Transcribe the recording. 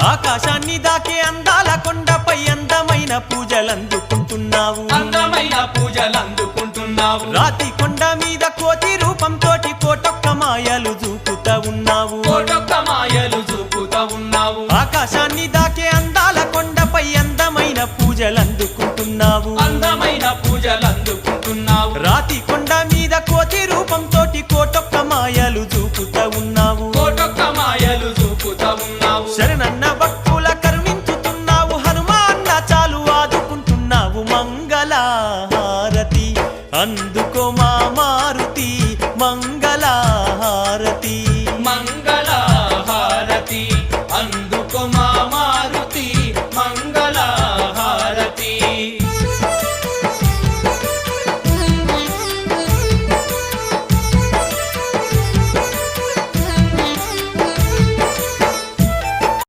ఆకాశాన్ని దాకే అందాల కొండపై అందమైన పూజలందుకుంటున్నావు అందమైన పూజలందుకుంటున్నావు రాతి కొండ మీద కోతి రూపంతోటి కోటొక్క మాయలు చూపుతా ఉన్నావు కోటొక్క మాయలు చూపుతా ఉన్నావు ఆకాశాన్ని దాకే అందాల కొండపై అందమైన పూజలందుకుంటున్నావు అందమైన పూజలందుకుంటున్నావు రాతి కొండ మీద కోతి రూపంతోటి కోటొక్క మాయలు చూపుతా ఉన్నావు కోటొక్క మాయలు చూపుతా ఉన్నావు శరణన్న భక్తుల కరుణించుతున్నావు హనుమాన్న చాలు ఆదుకుంటున్నావు మంగళహారతి అందుకో మా మారుతి మంగళహారతి మంగళహారతి అందుకో మా